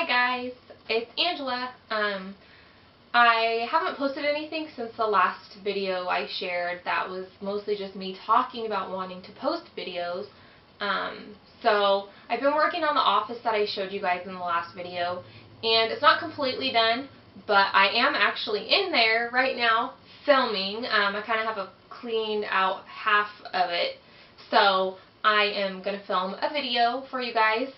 Hi guys, it's Angela. I haven't posted anything since the last video I shared. That was mostly just me talking about wanting to post videos. So I've been working on the office that I showed you guys in the last video, and it's not completely done, but I am actually in there right now filming. I kind of have a cleaned out half of it, so I am going to film a video for you guys.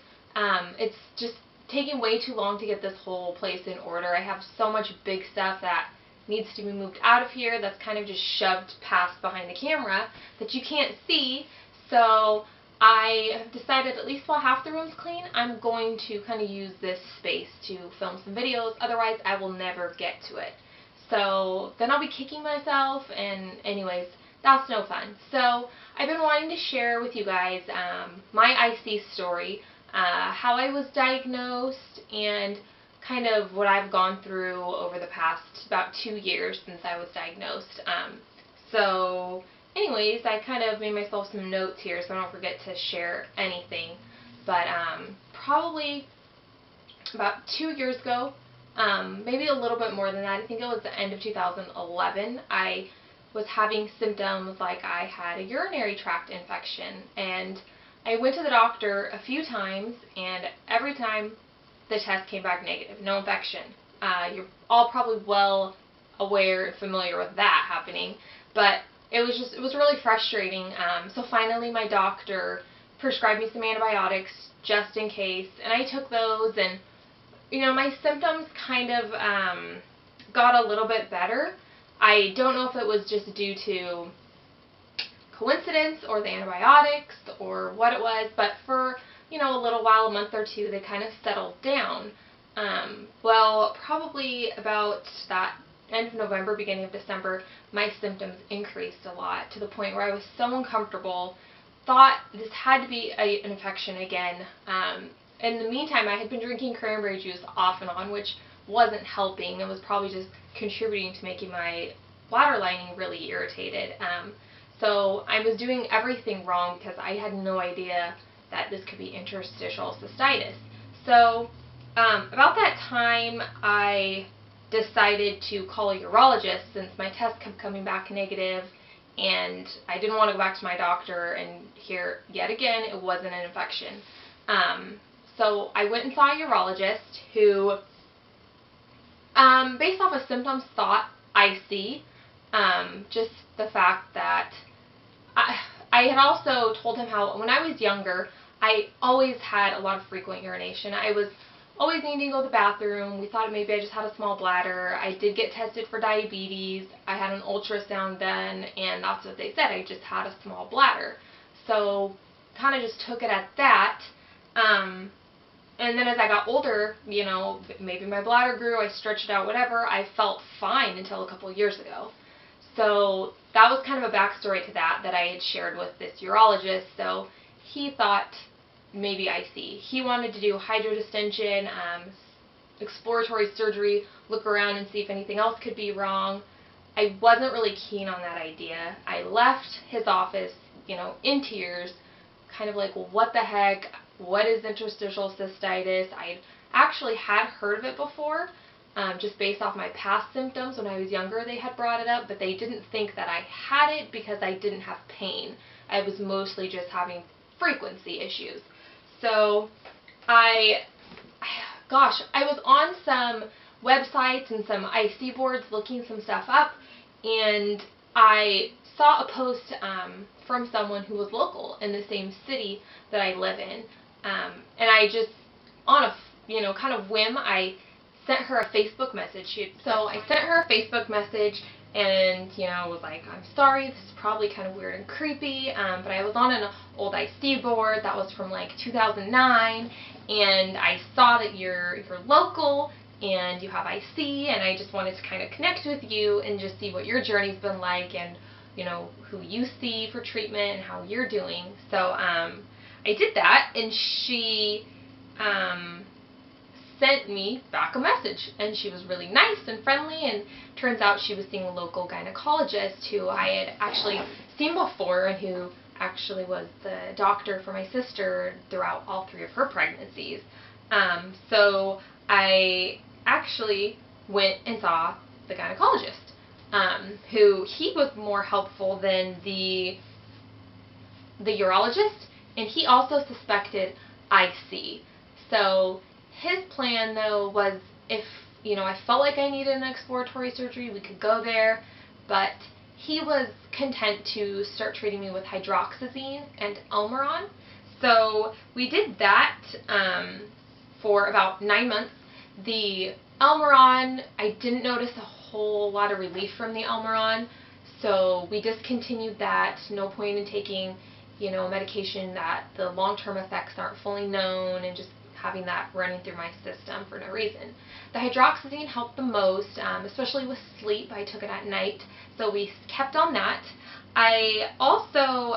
It's just taking way too long to get this whole place in order. I have so much big stuff that needs to be moved out of here that's kind of just shoved past behind the camera that you can't see. So I have decided, at least while half the room's clean, I'm going to kind of use this space to film some videos. Otherwise, I will never get to it. So then I'll be kicking myself, and anyways, that's no fun. So I've been wanting to share with you guys my IC story, how I was diagnosed, and kind of what I've gone through over the past about 2 years since I was diagnosed. So anyways, I kind of made myself some notes here so I don't forget to share anything. But probably about 2 years ago, maybe a little bit more than that, I think it was the end of 2011, I was having symptoms like I had a urinary tract infection, and I went to the doctor a few times, and every time the test came back negative, no infection. You're all probably well aware and familiar with that happening, but it was really frustrating. So finally my doctor prescribed me some antibiotics just in case, and I took those, and my symptoms kind of got a little bit better. I don't know if it was just due to coincidence or the antibiotics or what it was, but for a little while, a month or two, they kind of settled down. Well, probably about that end of November, beginning of December, my symptoms increased a lot to the point where I was so uncomfortable, thought this had to be an infection again. In the meantime, I had been drinking cranberry juice off and on, which wasn't helping. It was probably just contributing to making my bladder lining really irritated. So I was doing everything wrong because I had no idea that this could be interstitial cystitis. So about that time, I decided to call a urologist since my test kept coming back negative, and I didn't want to go back to my doctor and hear yet again it wasn't an infection. So I went and saw a urologist who, based off of symptoms, thought IC. Just the fact that I had also told him how when I was younger, I always had a lot of frequent urination. I was always needing to go to the bathroom. We thought maybe I just had a small bladder. I did get tested for diabetes. I had an ultrasound done, and that's what they said. I just had a small bladder. So kind of just took it at that. And then as I got older, maybe my bladder grew, I stretched it out, whatever. I felt fine until a couple years ago. So that was kind of a backstory to that I had shared with this urologist. So he thought maybe IC. He wanted to do hydrodistension, exploratory surgery, look around and see if anything else could be wrong. I wasn't really keen on that idea. I left his office, in tears, kind of like, well, what the heck? What is interstitial cystitis? I actually had heard of it before. Just based off my past symptoms when I was younger, they had brought it up, but they didn't think that I had it because I didn't have pain. I was mostly just having frequency issues. So I was on some websites and some IC boards looking some stuff up, and I saw a post from someone who was local in the same city that I live in, and I just, on a kind of whim, I sent her a Facebook message. So I sent her a Facebook message and, was like, I'm sorry, this is probably kind of weird and creepy, but I was on an old IC board that was from like 2009, and I saw that you're local and you have IC, and I just wanted to kind of connect with you and just see what your journey's been like, and who you see for treatment and how you're doing. So I did that, and she sent me back a message, and she was really nice and friendly, and turns out she was seeing a local gynecologist who I had actually seen before, and who actually was the doctor for my sister throughout all 3 of her pregnancies. So I actually went and saw the gynecologist, who he was more helpful than the urologist, and he also suspected IC. So his plan, though, was if, I felt like I needed an exploratory surgery, we could go there, but he was content to start treating me with hydroxyzine and Elmeron. So we did that for about 9 months. The Elmeron, I didn't notice a whole lot of relief from the Elmeron, so we discontinued that. No point in taking, medication that the long-term effects aren't fully known and just having that running through my system for no reason. The hydroxyzine helped the most, especially with sleep. I took it at night, so we kept on that. I also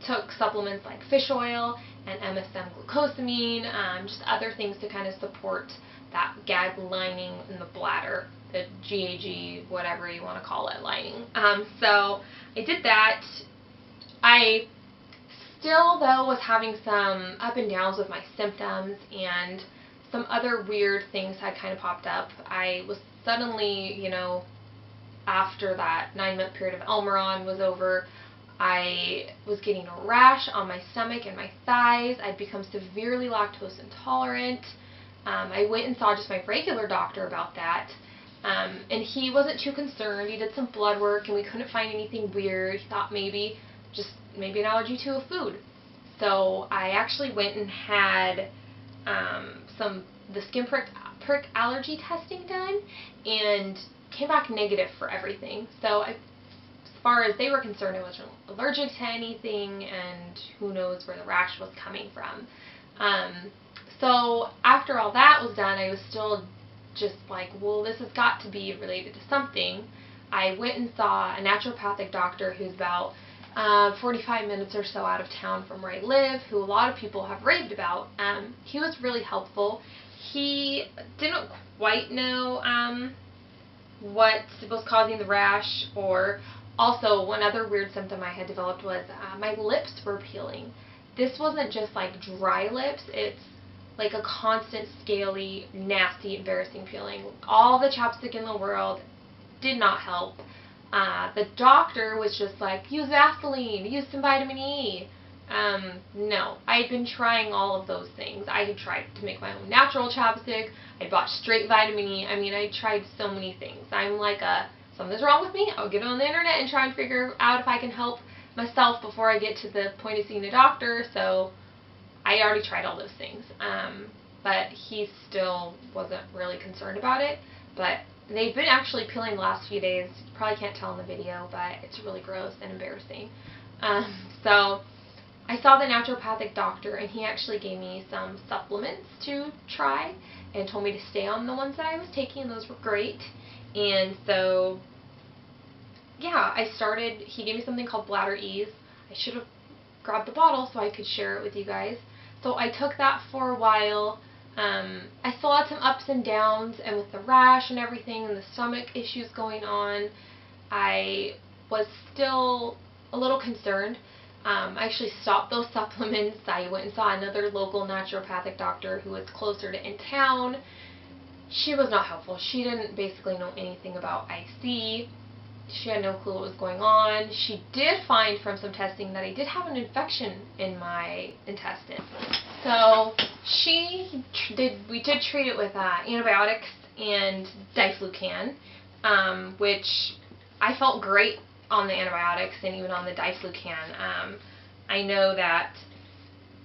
took supplements like fish oil and MSM glucosamine, just other things to kind of support that gag lining in the bladder, the GAG, whatever you want to call it, lining. So I did that. I still, though, was having some up and downs with my symptoms, and some other weird things had kind of popped up. I was suddenly, after that 9-month period of Elmeron was over, I was getting a rash on my stomach and my thighs. I'd become severely lactose intolerant. I went and saw just my regular doctor about that, and he wasn't too concerned. He did some blood work, and we couldn't find anything weird. He thought maybe an allergy to a food. So I actually went and had the skin prick allergy testing done, and came back negative for everything. So as far as they were concerned, I wasn't allergic to anything, and who knows where the rash was coming from. So after all that was done, I was still just like, well, this has got to be related to something. I went and saw a naturopathic doctor who's about 45 minutes or so out of town from where I live, who a lot of people have raved about. He was really helpful. He didn't quite know what was causing the rash, or also one other weird symptom I had developed was my lips were peeling. This wasn't just like dry lips, it's like a constant, scaly, nasty, embarrassing peeling. All the chapstick in the world did not help. The doctor was just like, use Vaseline, use some vitamin E. No, I had been trying all of those things. I had tried to make my own natural chapstick. I bought straight vitamin E. I mean, I tried so many things. I'm like something's wrong with me. I'll get on the internet and try and figure out if I can help myself before I get to the point of seeing a doctor. So I already tried all those things. But he still wasn't really concerned about it. But they've been actually peeling the last few days. You probably can't tell in the video, but it's really gross and embarrassing. So I saw the naturopathic doctor, and he actually gave me some supplements to try and told me to stay on the ones that I was taking, and those were great. And so, yeah, he gave me something called Bladder Ease. I should have grabbed the bottle so I could share it with you guys. So I took that for a while. I still had some ups and downs, and with the rash and everything and the stomach issues going on, I was still a little concerned. I actually stopped those supplements. I went and saw another local naturopathic doctor who was closer to in town. She was not helpful. She didn't basically know anything about IC. She had no clue what was going on. She did find from some testing that I did have an infection in my intestine. So we did treat it with antibiotics and diflucan, which I felt great on the antibiotics and even on the diflucan. I know that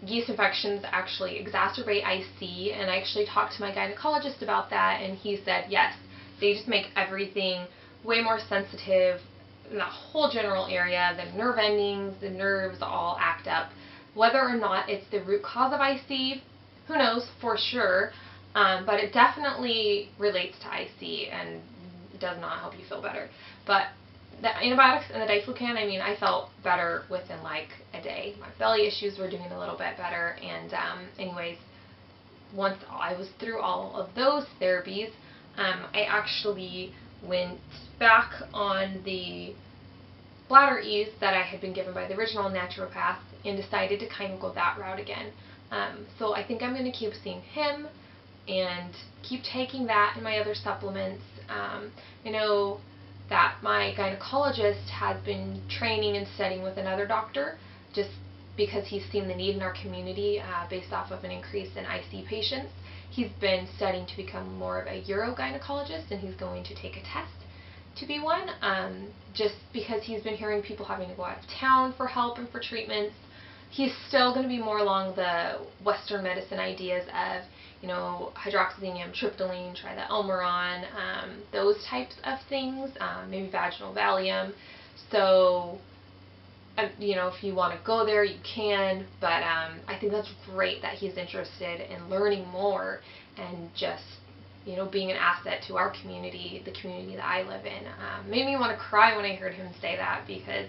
yeast infections actually exacerbate IC, and I actually talked to my gynecologist about that, and he said yes, they just make everything way more sensitive in the whole general area. The nerve endings, the nerves all act up. Whether or not it's the root cause of IC, who knows for sure, but it definitely relates to IC and does not help you feel better. But the antibiotics and the diflucan, I mean, I felt better within like a day. My belly issues were doing a little bit better, and anyways, once I was through all of those therapies, I actually went back on the Bladder Ease that I had been given by the original naturopath and decided to kind of go that route again. So I think I'm going to keep seeing him, and keep taking that and my other supplements. I know that my gynecologist has been training and studying with another doctor just because he's seen the need in our community based off of an increase in IC patients. He's been studying to become more of a urogynecologist, and he's going to take a test to be one, just because he's been hearing people having to go out of town for help and for treatments. He's still going to be more along the Western medicine ideas of, hydroxyzine, tryptolene, try the Elmeron, those types of things, maybe vaginal Valium. So, if you want to go there, you can, but I think that's great that he's interested in learning more and just, being an asset to our community, the community that I live in. Made me want to cry when I heard him say that, because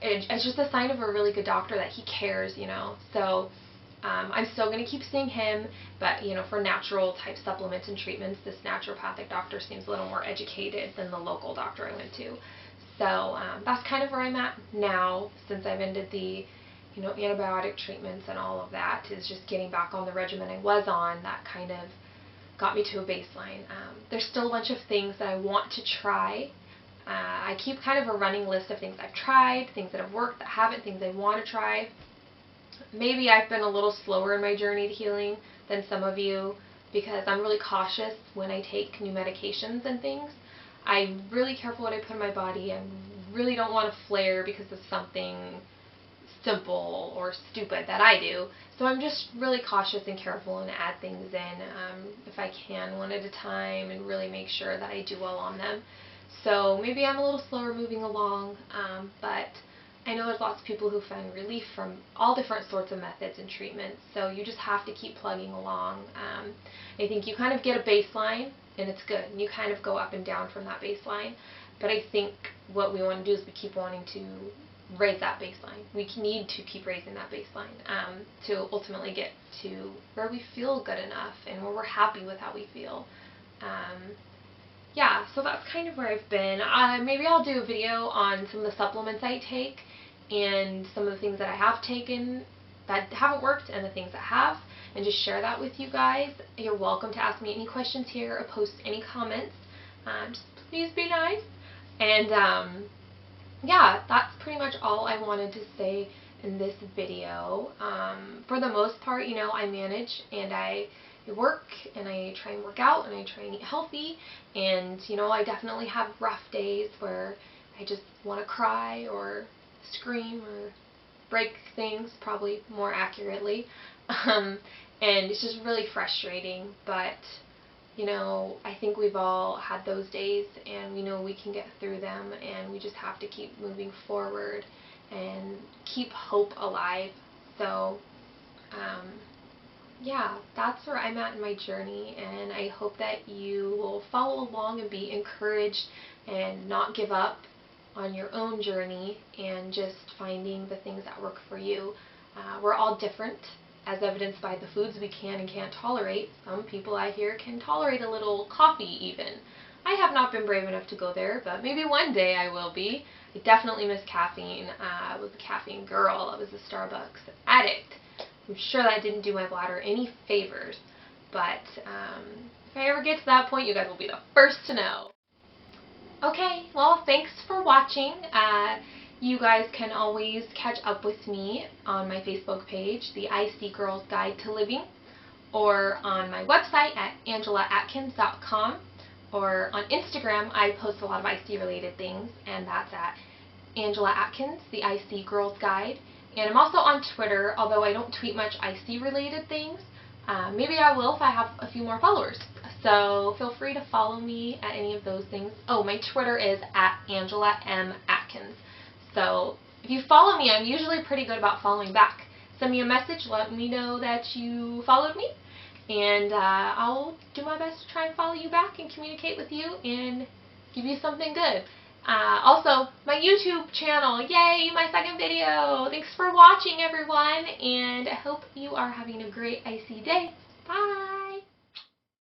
it's just a sign of a really good doctor that he cares, So I'm still going to keep seeing him, but, for natural type supplements and treatments, this naturopathic doctor seems a little more educated than the local doctor I went to. So that's kind of where I'm at now, since I've ended the, antibiotic treatments and all of that, is just getting back on the regimen I was on. That kind of got me to a baseline. There's still a bunch of things that I want to try. I keep kind of a running list of things I've tried, things that have worked, that haven't, things I want to try. Maybe I've been a little slower in my journey to healing than some of you, because I'm really cautious when I take new medications and things. I'm really careful what I put in my body. I really don't want to flare because of something simple or stupid that I do. So I'm just really cautious and careful and add things in if I can, one at a time, and really make sure that I do well on them. So maybe I'm a little slower moving along, but I know there's lots of people who find relief from all different sorts of methods and treatments, so you just have to keep plugging along. I think you kind of get a baseline, and it's good, and you kind of go up and down from that baseline, but I think what we want to do is we keep wanting to raise that baseline. We need to keep raising that baseline to ultimately get to where we feel good enough and where we're happy with how we feel. Yeah, so that's kind of where I've been. Maybe I'll do a video on some of the supplements I take and some of the things that I have taken that haven't worked and the things that have, and just share that with you guys. You're welcome to ask me any questions here or post any comments. Just please be nice. And yeah, that's pretty much all I wanted to say in this video. For the most part, I manage and I work and I try and work out and I try and eat healthy, and I definitely have rough days where I just want to cry or scream or break things, probably more accurately, and it's just really frustrating, but I think we've all had those days, and we know we can get through them, and we just have to keep moving forward and keep hope alive. So yeah, that's where I'm at in my journey, and I hope that you will follow along and be encouraged and not give up on your own journey and just finding the things that work for you. We're all different, as evidenced by the foods we can and can't tolerate. Some people I hear can tolerate a little coffee even. I have not been brave enough to go there, but maybe one day I will be. I definitely miss caffeine. I was a caffeine girl. I was a Starbucks addict. I'm sure that didn't do my bladder any favors, but if I ever get to that point, you guys will be the first to know. Okay, well, thanks for watching. You guys can always catch up with me on my Facebook page, The IC Girl's Guide to Living, or on my website at angelaatkins.com, or on Instagram. I post a lot of IC related things, and that's at Angela Atkins, The IC Girl's Guide. And I'm also on Twitter, although I don't tweet much IC related things. Maybe I will if I have a few more followers. So feel free to follow me at any of those things. Oh, my Twitter is at Angela M. Atkins. So if you follow me, I'm usually pretty good about following back. Send me a message, let me know that you followed me, and I'll do my best to try and follow you back and communicate with you and give you something good. Also, my YouTube channel, yay, my second video. Thanks for watching, everyone, and I hope you are having a great IC day. Bye!